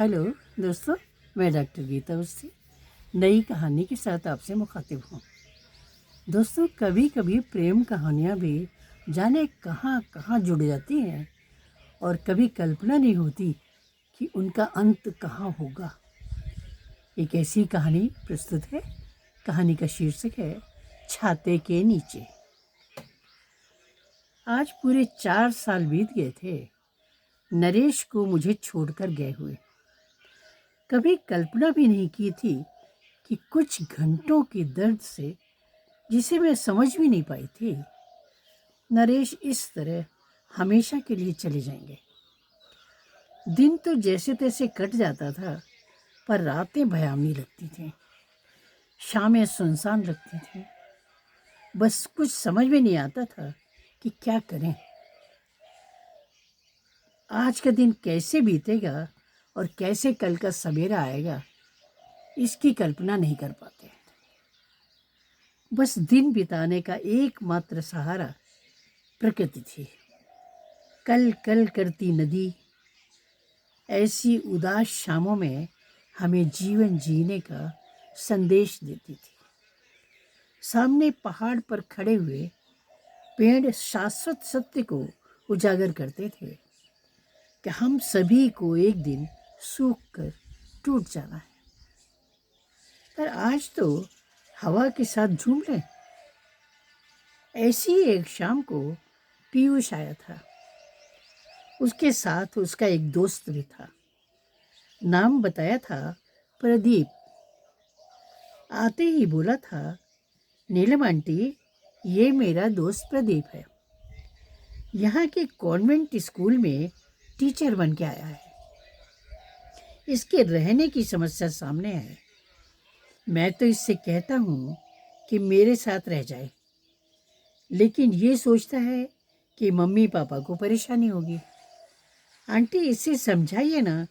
Hello दोस्तों, मैं doctor Gita Awasthi नई कहानी के साथ आपसे मुखातिब हूँ। दोस्तों, कभी कभी प्रेम कहानियाँ भी जाने कहाँ कहाँ जुड़ जाती हैं और कभी कल्पना नहीं होती कि उनका अंत कहाँ होगा। एक ऐसी कहानी प्रस्तुत है। कहानी का शीर्षक है छाते के नीचे। आज पूरे 4 साल बीत गए थे नरेश को मुझे छोड़कर गए हुए। कभी कल्पना भी नहीं की थी कि कुछ घंटों के दर्द से, जिसे मैं समझ भी नहीं पाई थी, नरेश इस तरह हमेशा के लिए चले जाएंगे। दिन तो जैसे तैसे कट जाता था, पर रातें भयावनी लगती थीं। शामें सुनसान लगती थीं। बस कुछ समझ में नहीं आता था कि क्या करें। आज का दिन कैसे बीतेगा और कैसे कल का सवेरा आएगा, इसकी कल्पना नहीं कर पाते। बस दिन बिताने का एकमात्र सहारा प्रकृति थी। कल कल करती नदी ऐसी उदास शामों में हमें जीवन जीने का संदेश देती थी। सामने पहाड़ पर खड़े हुए पेड़ शाश्वत सत्य को उजागर करते थे कि हम सभी को एक दिन सूख कर टूट जाना है। पर आज तो हवा के साथ झूम लें। ऐसी एक शाम को पीयूष आया था। उसके साथ उसका एक दोस्त भी था। नाम बताया था प्रदीप। आते ही बोला था, नीलम आंटी, ये मेरा दोस्त प्रदीप है। यहाँ के कॉन्वेंट स्कूल में टीचर बन के आया है। इसके रहने की समस्या सामने है। मैं तो इससे कहता हूँ कि मेरे साथ रह जाए, लेकिन ये सोचता है कि मम्मी पापा को परेशानी होगी। आंटी, इसे समझाइए ना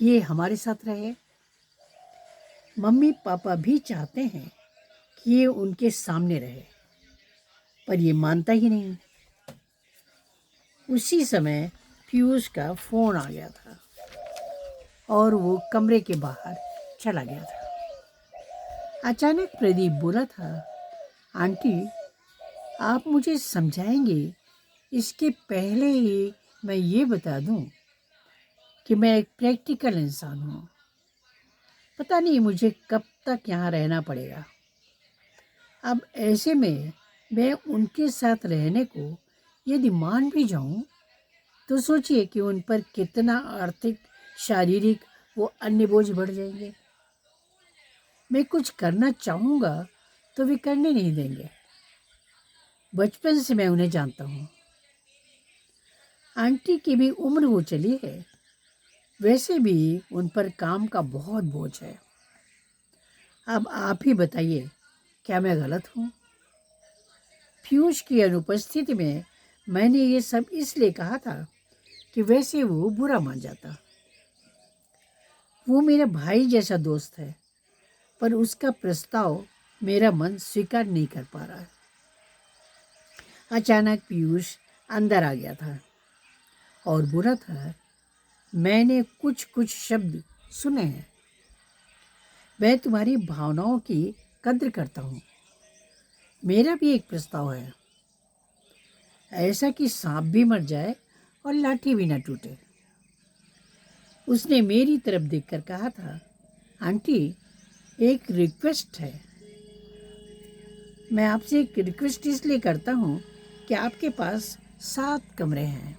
कि ये हमारे साथ रहे। मम्मी पापा भी चाहते हैं कि ये उनके सामने रहे, पर ये मानता ही नहीं। उसी समय पीयूष का फोन आ गया था और वो कमरे के बाहर चला गया था। अचानक प्रदीप बोला था, आंटी, आप मुझे समझाएंगे? इसके पहले ही मैं ये बता दूं कि मैं एक प्रैक्टिकल इंसान हूँ। पता नहीं मुझे कब तक यहाँ रहना पड़ेगा। अब ऐसे में मैं उनके साथ रहने को यदि मान भी जाऊं, तो सोचिए कि उन पर कितना आर्थिक, शारीरिक वो अन्य बोझ बढ़ जाएंगे। मैं कुछ करना चाहूँगा तो वे करने नहीं देंगे। बचपन से मैं उन्हें जानता हूँ। आंटी की भी उम्र हो चली है। वैसे भी उन पर काम का बहुत बोझ है। अब आप ही बताइए, क्या मैं गलत हूँ? पीयूष की अनुपस्थिति में मैंने ये सब इसलिए कहा था कि वैसे वो बुरा मान जाता। वो मेरा भाई जैसा दोस्त है, पर उसका प्रस्ताव मेरा मन स्वीकार नहीं कर पा रहा है। अचानक पीयूष अंदर आ गया था और बोला था, मैंने कुछ कुछ शब्द सुने हैं। मैं तुम्हारी भावनाओं की कद्र करता हूँ। मेरा भी एक प्रस्ताव है, ऐसा कि सांप भी मर जाए और लाठी भी न टूटे। उसने मेरी तरफ देखकर कहा था, आंटी, एक रिक्वेस्ट है। मैं आपसे एक रिक्वेस्ट इसलिए करता हूँ कि आपके पास 7 कमरे हैं,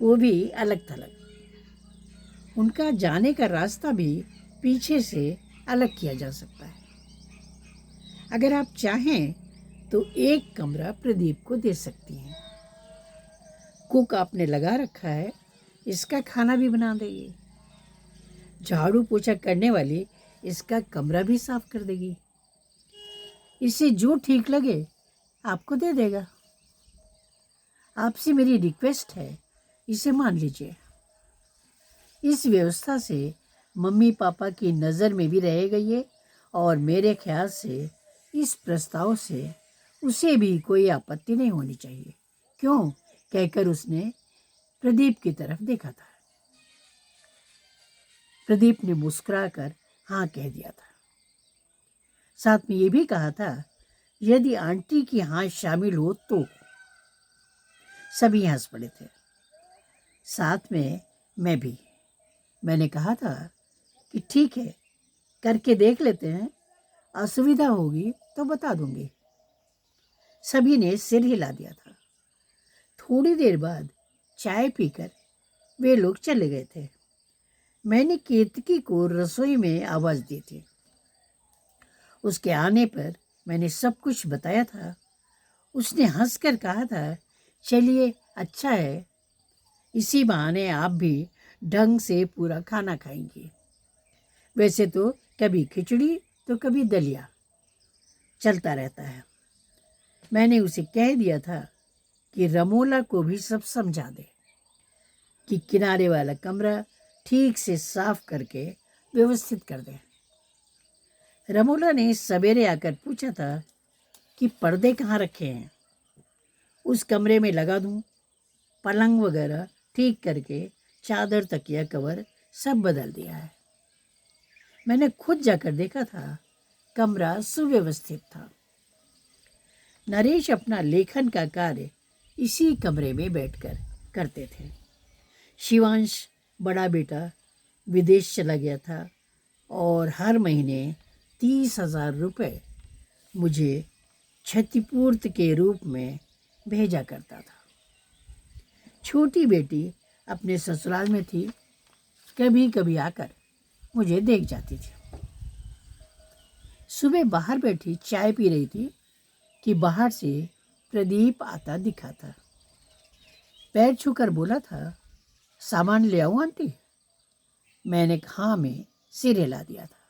वो भी अलग थलग। उनका जाने का रास्ता भी पीछे से अलग किया जा सकता है। अगर आप चाहें तो एक कमरा प्रदीप को दे सकती हैं। कुक आपने लगा रखा है, इसका खाना भी बना देगी। झाड़ू पोछा करने वाली इसका कमरा भी साफ कर देगी। इसे जो ठीक लगे आपको दे देगा। आपसे मेरी रिक्वेस्ट है, इसे मान लीजिए। इस व्यवस्था से मम्मी पापा की नज़र में भी रहेगा ये, और मेरे ख्याल से इस प्रस्ताव से उसे भी कोई आपत्ति नहीं होनी चाहिए। क्यों? कहकर उसने प्रदीप की तरफ देखा था। प्रदीप ने मुस्कुराकर हाँ कह दिया था। साथ में ये भी कहा था, यदि आंटी की हाँ शामिल हो तो। सभी हंस पड़े थे, साथ में मैं भी। मैंने कहा था कि ठीक है, करके देख लेते हैं, असुविधा होगी तो बता दूंगी। सभी ने सिर हिला दिया था। थोड़ी देर बाद चाय पीकर वे लोग चले गए थे। मैंने केतकी को रसोई में आवाज दी थी। उसके आने पर मैंने सब कुछ बताया था। उसने हंसकर कहा था, चलिए अच्छा है, इसी बहाने आप भी ढंग से पूरा खाना खाएंगी। वैसे तो कभी खिचड़ी तो कभी दलिया चलता रहता है। मैंने उसे कह दिया था कि रमोला को भी सब समझा दे कि किनारे वाला कमरा ठीक से साफ करके व्यवस्थित कर दे। रमोला ने सवेरे आकर पूछा था कि पर्दे कहाँ रखे हैं, उस कमरे में लगा दूं। पलंग वगैरह ठीक करके चादर तकिया कवर सब बदल दिया है। मैंने खुद जाकर देखा था, कमरा सुव्यवस्थित था। नरेश अपना लेखन का कार्य इसी कमरे में बैठकर करते थे। शिवांश बड़ा बेटा विदेश चला गया था और हर महीने 30,000 रुपये मुझे क्षतिपूर्ति के रूप में भेजा करता था। छोटी बेटी अपने ससुराल में थी, कभी कभी आकर मुझे देख जाती थी। सुबह बाहर बैठी चाय पी रही थी कि बाहर से प्रदीप आता दिखा था। पैर छूकर बोला था, सामान ले आऊं आंटी? मैंने हाँ में सिर हिला दिया था।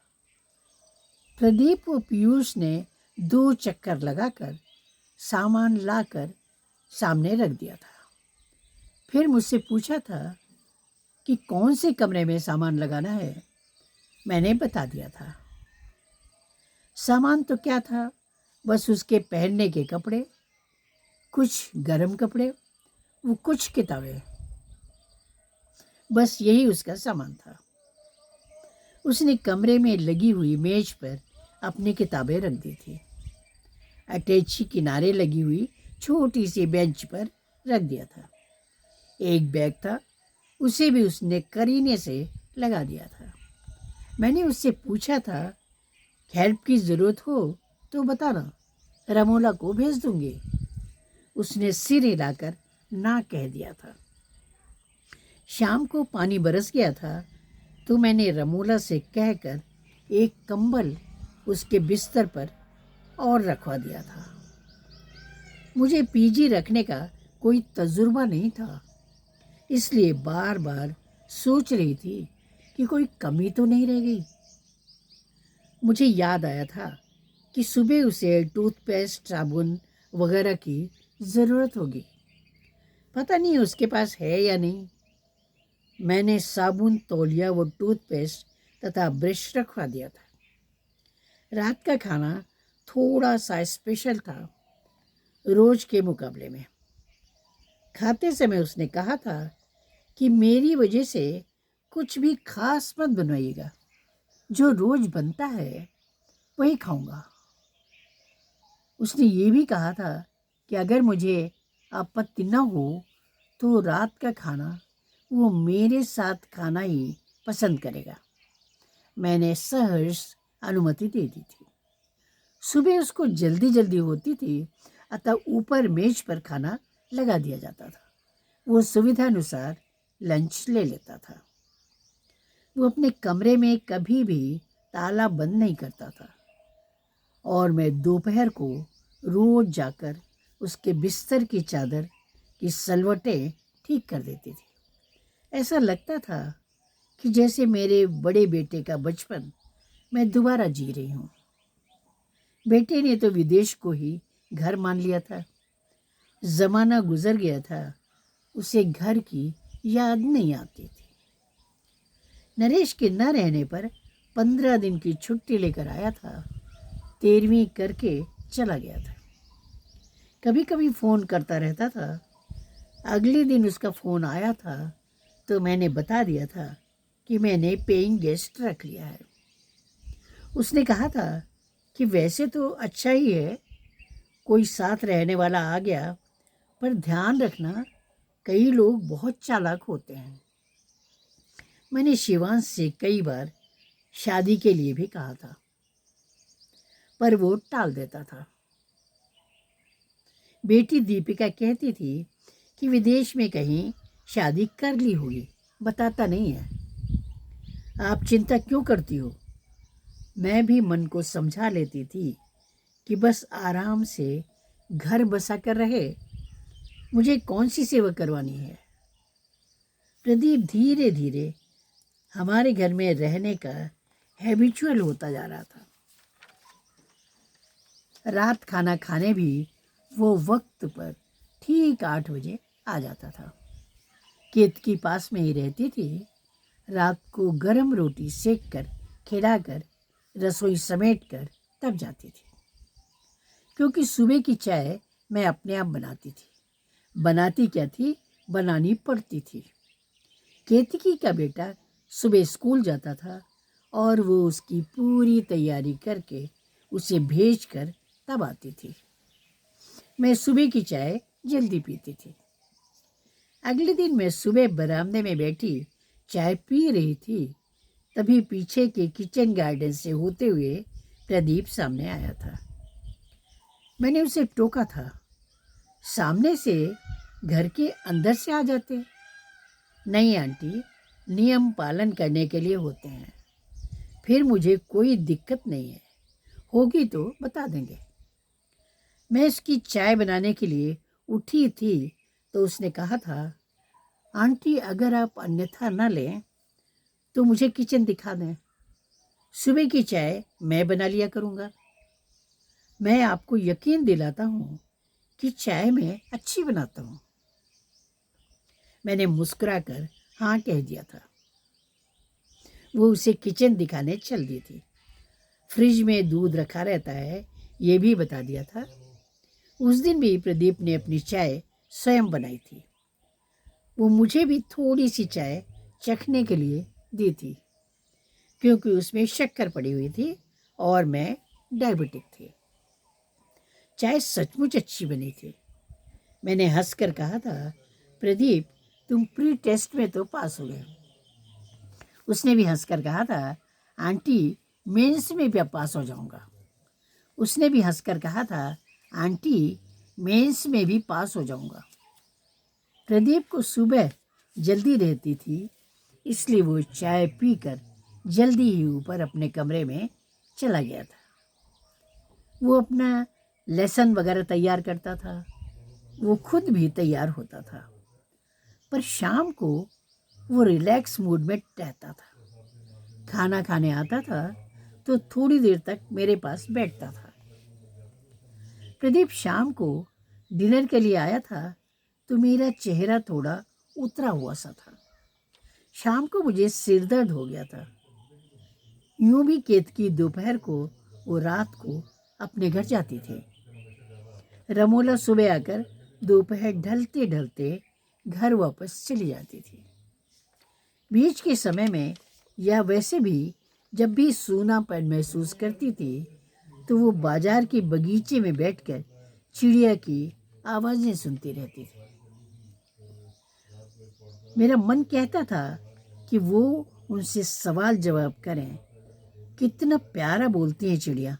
प्रदीप व पीयूष ने 2 चक्कर लगाकर सामान लाकर सामने रख दिया था। फिर मुझसे पूछा था कि कौन से कमरे में सामान लगाना है। मैंने बता दिया था। सामान तो क्या था, बस उसके पहनने के कपड़े, कुछ गर्म कपड़े, वो कुछ किताबें, बस यही उसका सामान था। उसने कमरे में लगी हुई मेज पर अपनी किताबें रख दी थी। अटैची किनारे लगी हुई छोटी सी बेंच पर रख दिया था। एक बैग था, उसे भी उसने करीने से लगा दिया था। मैंने उससे पूछा था, हेल्प की ज़रूरत हो तो बताना, रमोला को भेज दूंगी। उसने सिर हिलाकर ना कह दिया था। शाम को पानी बरस गया था तो मैंने रमोला से कहकर एक कंबल उसके बिस्तर पर और रखवा दिया था। मुझे पीजी रखने का कोई तजुर्बा नहीं था, इसलिए बार बार सोच रही थी कि कोई कमी तो नहीं रह गई। मुझे याद आया था कि सुबह उसे टूथपेस्ट, साबुन वगैरह की ज़रूरत होगी। पता नहीं उसके पास है या नहीं। मैंने साबुन, तौलिया व टूथपेस्ट तथा ब्रश रखवा दिया था। रात का खाना थोड़ा सा स्पेशल था रोज के मुकाबले में। खाते समय उसने कहा था कि मेरी वजह से कुछ भी खास मत बनवाइएगा, जो रोज बनता है वही खाऊंगा। उसने ये भी कहा था कि अगर मुझे आपत्ति न हो तो रात का खाना वो मेरे साथ खाना ही पसंद करेगा। मैंने सहर्ष अनुमति दे दी थी। सुबह उसको जल्दी जल्दी होती थी, अतः ऊपर मेज पर खाना लगा दिया जाता था। वो सुविधानुसार लंच ले लेता था। वो अपने कमरे में कभी भी ताला बंद नहीं करता था और मैं दोपहर को रोज जाकर उसके बिस्तर की चादर की सलवटें ठीक कर देती थी। ऐसा लगता था कि जैसे मेरे बड़े बेटे का बचपन मैं दोबारा जी रही हूँ। बेटे ने तो विदेश को ही घर मान लिया था। जमाना गुजर गया था, उसे घर की याद नहीं आती थी। नरेश के न रहने पर 15 दिन की छुट्टी लेकर आया था। 13वीं करके चला गया था। कभी कभी फ़ोन करता रहता था। अगले दिन उसका फ़ोन आया था तो मैंने बता दिया था कि मैंने पेइंग गेस्ट रख लिया है। उसने कहा था कि वैसे तो अच्छा ही है, कोई साथ रहने वाला आ गया, पर ध्यान रखना कई लोग बहुत चालाक होते हैं। मैंने शिवांश से कई बार शादी के लिए भी कहा था, पर वो टाल देता था। बेटी दीपिका कहती थी कि विदेश में कहीं शादी कर ली होगी, बताता नहीं है। आप चिंता क्यों करती हो? मैं भी मन को समझा लेती थी कि बस आराम से घर बसा कर रहे, मुझे कौन सी सेवा करवानी है। प्रदीप धीरे धीरे हमारे घर में रहने का हैबिचुअल होता जा रहा था। रात खाना खाने भी वो वक्त पर ठीक 8 बजे आ जाता था। केतकी पास में ही रहती थी। रात को गरम रोटी सेक कर खिलाकर रसोई समेट कर तब जाती थी, क्योंकि सुबह की चाय मैं अपने आप बनाती थी। बनाती क्या थी, बनानी पड़ती थी। केतकी का बेटा सुबह स्कूल जाता था और वो उसकी पूरी तैयारी करके उसे भेजकर तब आती थी। मैं सुबह की चाय जल्दी पीती थी। अगले दिन मैं सुबह बरामदे में बैठी चाय पी रही थी, तभी पीछे के किचन गार्डन से होते हुए प्रदीप सामने आया था। मैंने उसे टोका था, सामने से घर के अंदर से आ जाते। नहीं आंटी, नियम पालन करने के लिए होते हैं। फिर मुझे कोई दिक्कत नहीं है, होगी तो बता देंगे। मैं इसकी चाय बनाने के लिए उठी थी तो उसने कहा था, आंटी अगर आप अन्यथा न लें तो मुझे किचन दिखा दें, सुबह की चाय मैं बना लिया करूँगा। मैं आपको यकीन दिलाता हूँ कि चाय मैं अच्छी बनाता हूँ। मैंने मुस्कुराकर हाँ कह दिया था। वो उसे किचन दिखाने चल दी थी। फ्रिज में दूध रखा रहता है, ये भी बता दिया था। उस दिन भी प्रदीप ने अपनी चाय स्वयं बनाई थी। वो मुझे भी थोड़ी सी चाय चखने के लिए दी थी, क्योंकि उसमें शक्कर पड़ी हुई थी और मैं डायबिटिक थी। चाय सचमुच अच्छी बनी थी। मैंने हंसकर कहा था, प्रदीप तुम प्री टेस्ट में तो पास हो गए। उसने भी हंसकर कहा था, आंटी मेंस में भी पास हो जाऊंगा। उसने भी हंसकर कहा था, आंटी मेंस में भी पास हो जाऊंगा। प्रदीप को सुबह जल्दी रहती थी, इसलिए वो चाय पीकर जल्दी ही ऊपर अपने कमरे में चला गया था। वो अपना लेसन वगैरह तैयार करता था। वो खुद भी तैयार होता था, पर शाम को वो रिलैक्स मूड में रहता था। खाना खाने आता था तो थोड़ी देर तक मेरे पास बैठता था। प्रदीप शाम को डिनर के लिए आया था तो मेरा चेहरा थोड़ा उतरा हुआ सा था। शाम को मुझे सिर दर्द हो गया था। यूं भी केतकी दोपहर को वो रात को अपने घर जाती थी। रमोला सुबह आकर दोपहर ढलते ढलते घर वापस चली जाती थी। बीच के समय में या वैसे भी जब भी सूनापन महसूस करती थी तो वो बाजार के बगीचे में बैठकर चिड़िया की आवाज़ें सुनती रहती थी। मेरा मन कहता था कि वो उनसे सवाल जवाब करें, कितना प्यारा बोलती हैं चिड़िया।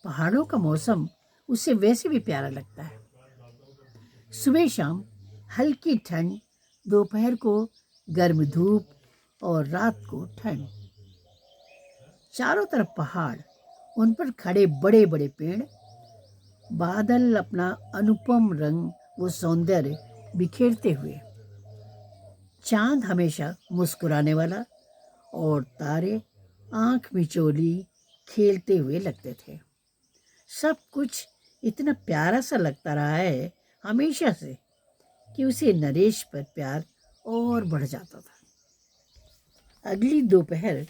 पहाड़ों का मौसम उसे वैसे भी प्यारा लगता है। सुबह शाम हल्की ठंड, दोपहर को गर्म धूप और रात को ठंड। चारों तरफ पहाड़, उन पर खड़े बड़े बड़े पेड़, बादल अपना अनुपम रंग वो सौंदर्य बिखेरते हुए, चांद हमेशा मुस्कुराने वाला और तारे आंख मिचोली खेलते हुए लगते थे। सब कुछ इतना प्यारा सा लगता रहा है हमेशा से कि उसे नरेश पर प्यार और बढ़ जाता था। अगली दोपहर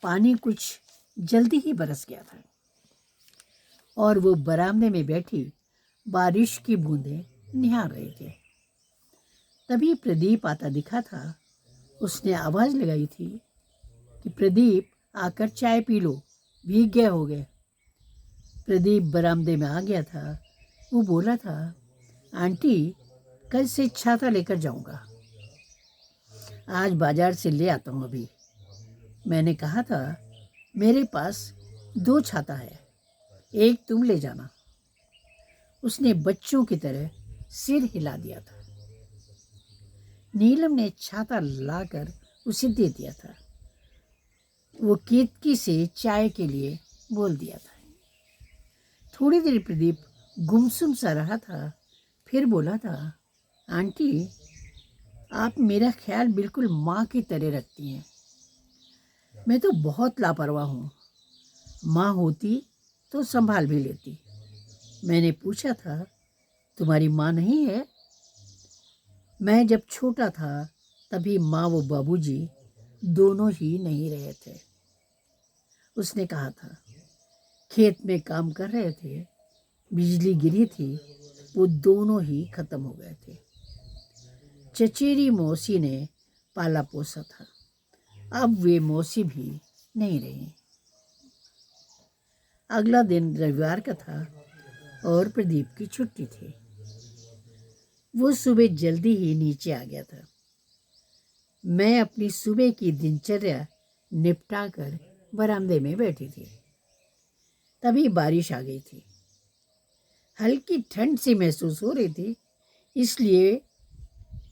पानी कुछ जल्दी ही बरस गया था और वो बरामदे में बैठी बारिश की बूंदें निहार रही थी। तभी प्रदीप आता दिखा था। उसने आवाज़ लगाई थी कि प्रदीप आकर चाय पी लो, भीग गए हो गए। प्रदीप बरामदे में आ गया था। वो बोला था, आंटी कल से छाता लेकर जाऊंगा, आज बाजार से ले आता हूँ अभी। मैंने कहा था, मेरे पास 2 छाता है, एक तुम ले जाना। उसने बच्चों की तरह सिर हिला दिया था। नीलम ने छाता लाकर उसे दे दिया था। वो केतकी से चाय के लिए बोल दिया था। थोड़ी देर प्रदीप गुमसुम सा रहा था, फिर बोला था, आंटी आप मेरा ख्याल बिल्कुल माँ की तरह रखती हैं। मैं तो बहुत लापरवाह हूँ। माँ होती तो संभाल भी लेती। मैंने पूछा था, तुम्हारी माँ नहीं है? मैं जब छोटा था तभी माँ व बाबूजी दोनों ही नहीं रहे थे। उसने कहा था, खेत में काम कर रहे थे, बिजली गिरी थी, वो दोनों ही खत्म हो गए थे। चचेरी मौसी ने पाला पोसा था, अब वे मौसी भी नहीं रही। अगला दिन रविवार का था और प्रदीप की छुट्टी थी। वो सुबह जल्दी ही नीचे आ गया था। मैं अपनी सुबह की दिनचर्या निपटा कर बरामदे में बैठी थी। तभी बारिश आ गई थी। हल्की ठंड सी महसूस हो रही थी, इसलिए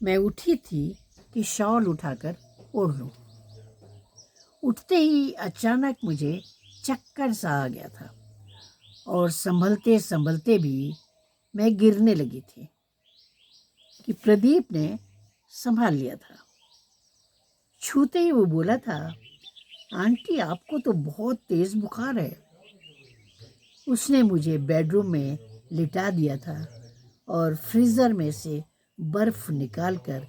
मैं उठी थी कि शॉल उठाकर ओढ़ लूं। उठते ही अचानक मुझे चक्कर सा आ गया था और संभलते संभलते भी मैं गिरने लगी थी कि प्रदीप ने संभाल लिया था। छूते ही वो बोला था, आंटी आपको तो बहुत तेज बुखार है। उसने मुझे बेडरूम में लिटा दिया था और फ्रीज़र में से बर्फ निकालकर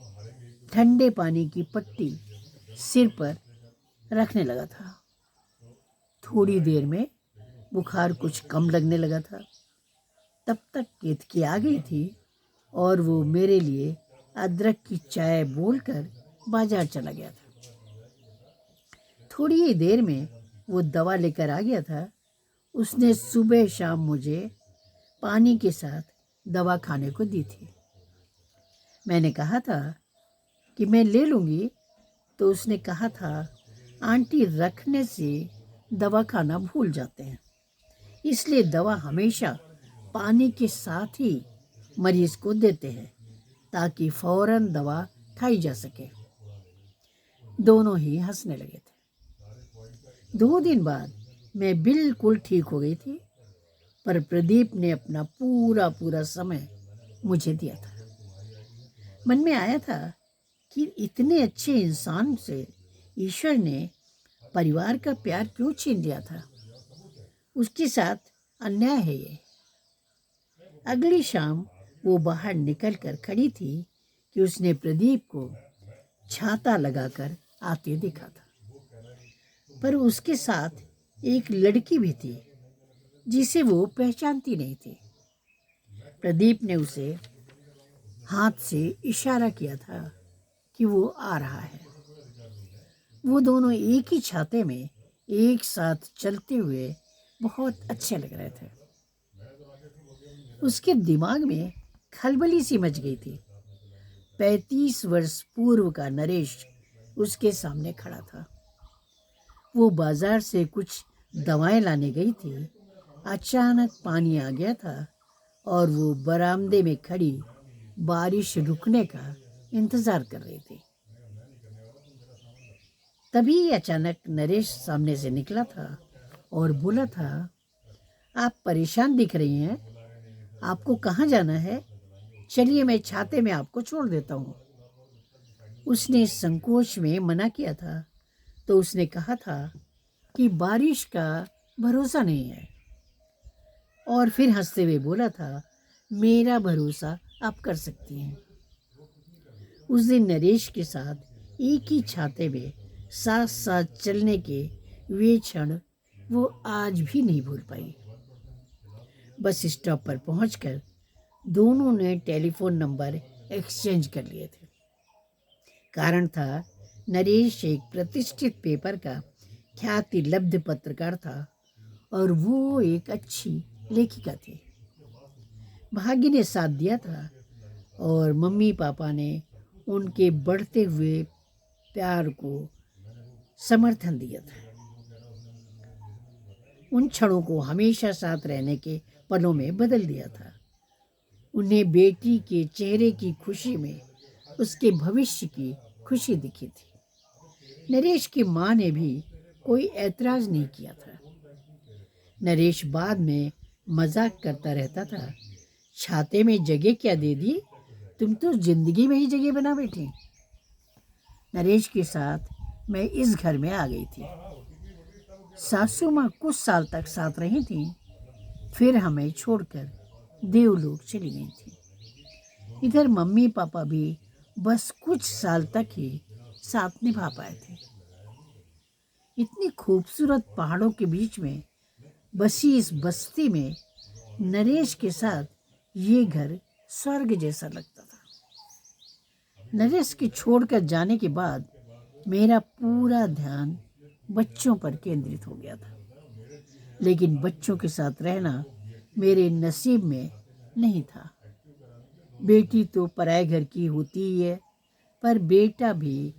ठंडे पानी की पट्टी सिर पर रखने लगा था। थोड़ी देर में बुखार कुछ कम लगने लगा था। तब तक केतकी आ गई थी और वो मेरे लिए अदरक की चाय बोलकर बाजार चला गया था। थोड़ी ही देर में वो दवा लेकर आ गया था। उसने सुबह शाम मुझे पानी के साथ दवा खाने को दी थी। मैंने कहा था कि मैं ले लूँगी, तो उसने कहा था, आंटी रखने से दवा खाना भूल जाते हैं, इसलिए दवा हमेशा पानी के साथ ही मरीज को देते हैं ताकि फौरन दवा खाई जा सके। दोनों ही हंसने लगे थे। 2 दिन बाद मैं बिल्कुल ठीक हो गई थी, पर प्रदीप ने अपना पूरा पूरा समय मुझे दिया था। मन में आया था कि इतने अच्छे इंसान से ईश्वर ने परिवार का प्यार क्यों छीन लिया था। उसके साथ अन्याय है ये। अगली शाम वो बाहर निकल कर खड़ी थी कि उसने प्रदीप को छाता लगाकर आते देखा था, पर उसके साथ एक लड़की भी थी जिसे वो पहचानती नहीं थी। प्रदीप ने उसे हाथ से इशारा किया था कि वो आ रहा है। वो दोनों एक ही छाते में एक साथ चलते हुए बहुत अच्छे लग रहे थे। उसके दिमाग में खलबली सी मच गई थी। 35 वर्ष पूर्व का नरेश उसके सामने खड़ा था। वो बाजार से कुछ दवाएं लाने गई थी। अचानक पानी आ गया था और वो बरामदे में खड़ी बारिश रुकने का इंतजार कर रही थी। तभी अचानक नरेश सामने से निकला था और बोला था, आप परेशान दिख रही हैं, आपको कहाँ जाना है? चलिए मैं छाते में आपको छोड़ देता हूँ। उसने संकोच में मना किया था, तो उसने कहा था कि बारिश का भरोसा नहीं है, और फिर हंसते हुए बोला था, मेरा भरोसा आप कर सकती हैं। उस दिन नरेश के साथ एक ही छाते में साथ साथ चलने के वे क्षण वो आज भी नहीं भूल पाई। बस स्टॉप पर पहुंचकर दोनों ने टेलीफोन नंबर एक्सचेंज कर लिए थे। कारण था नरेश एक प्रतिष्ठित पेपर का ख्याति लब्ध पत्रकार था और वो एक अच्छी लेखिका थी। भाग्य ने साथ दिया था और मम्मी पापा ने उनके बढ़ते हुए प्यार को समर्थन दिया था। उन क्षणों को हमेशा साथ रहने के पलों में बदल दिया था। उन्हें बेटी के चेहरे की खुशी में उसके भविष्य की खुशी दिखी थी। नरेश की माँ ने भी कोई ऐतराज नहीं किया था। नरेश बाद में मजाक करता रहता था, छाते में जगह क्या दे दी, तुम तो जिंदगी में ही जगह बना बैठी। नरेश के साथ मैं इस घर में आ गई थी। सासू माँ कुछ साल तक साथ रही थी, फिर हमें छोड़कर देवलोक चली गई थी। इधर मम्मी पापा भी बस कुछ साल तक ही साथ निभा पाए थे। इतनी खूबसूरत पहाड़ों के बीच में बसी इस बस्ती में नरेश के साथ ये घर स्वर्ग जैसा लगता था। नरेश के छोड़कर जाने के बाद मेरा पूरा ध्यान बच्चों पर केंद्रित हो गया था, लेकिन बच्चों के साथ रहना मेरे नसीब में नहीं था। बेटी तो पराए घर की होती ही है, पर बेटा भी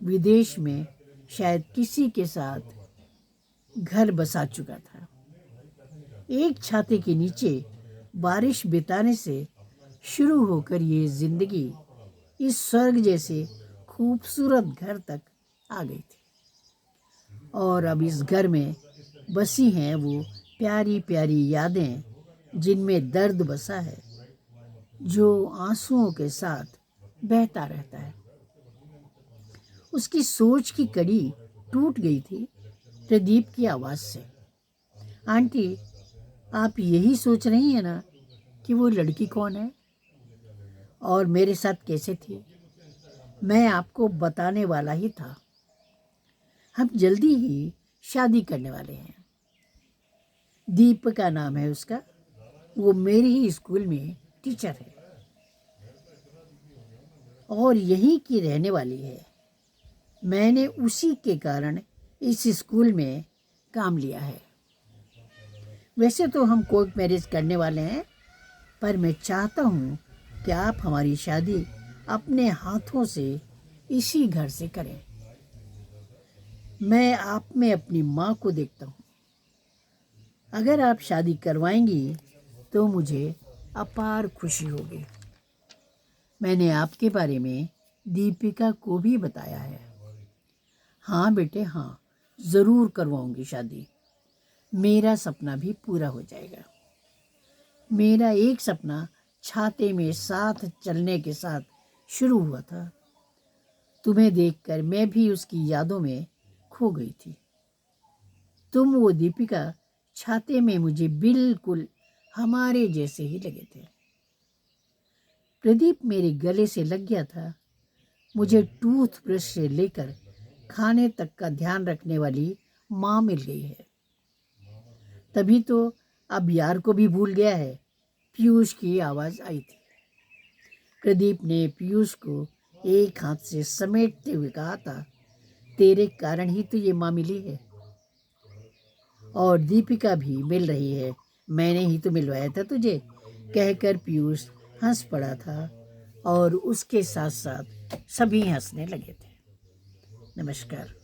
विदेश में शायद किसी के साथ घर बसा चुका था। एक छाते के नीचे बारिश बिताने से शुरू होकर ये जिंदगी इस स्वर्ग जैसे खूबसूरत घर तक आ गई थी और अब इस घर में बसी हैं वो प्यारी प्यारी यादें जिनमें दर्द बसा है, जो आंसुओं के साथ बहता रहता है। उसकी सोच की कड़ी टूट गई थी प्रदीप की आवाज़ से। आंटी, आप यही सोच रही हैं ना कि वो लड़की कौन है और मेरे साथ कैसे थी? मैं आपको बताने वाला ही था। हम जल्दी ही शादी करने वाले हैं। दीपक का नाम है उसका। वो मेरे ही स्कूल में टीचर है और यहीं की रहने वाली है। मैंने उसी के कारण इस स्कूल में काम लिया है। वैसे तो हम कोर्ट मैरिज करने वाले हैं, पर मैं चाहता हूँ कि आप हमारी शादी अपने हाथों से इसी घर से करें। मैं आप में अपनी माँ को देखता हूँ। अगर आप शादी करवाएंगी तो मुझे अपार खुशी होगी। मैंने आपके बारे में दीपिका को भी बताया है। हाँ बेटे हाँ, ज़रूर करवाऊंगी शादी। मेरा सपना भी पूरा हो जाएगा। मेरा एक सपना छाते में साथ चलने के साथ शुरू हुआ था। तुम्हें देखकर मैं भी उसकी यादों में खो गई थी। तुम वो दीपिका छाते में मुझे बिल्कुल हमारे जैसे ही लगे थे। प्रदीप मेरे गले से लग गया था। मुझे टूथब्रश से लेकर खाने तक का ध्यान रखने वाली माँ मिल गई है। तभी तो अब यार को भी भूल गया है। पीयूष की आवाज़ आई थी। प्रदीप ने पीयूष को एक हाथ से समेटते हुए कहा था, तेरे कारण ही तो ये माँ मिली है और दीपिका भी मिल रही है। मैंने ही तो मिलवाया था तुझे, कहकर पीयूष हंस पड़ा था और उसके साथ साथ सभी हंसने लगे थे। नमस्कार।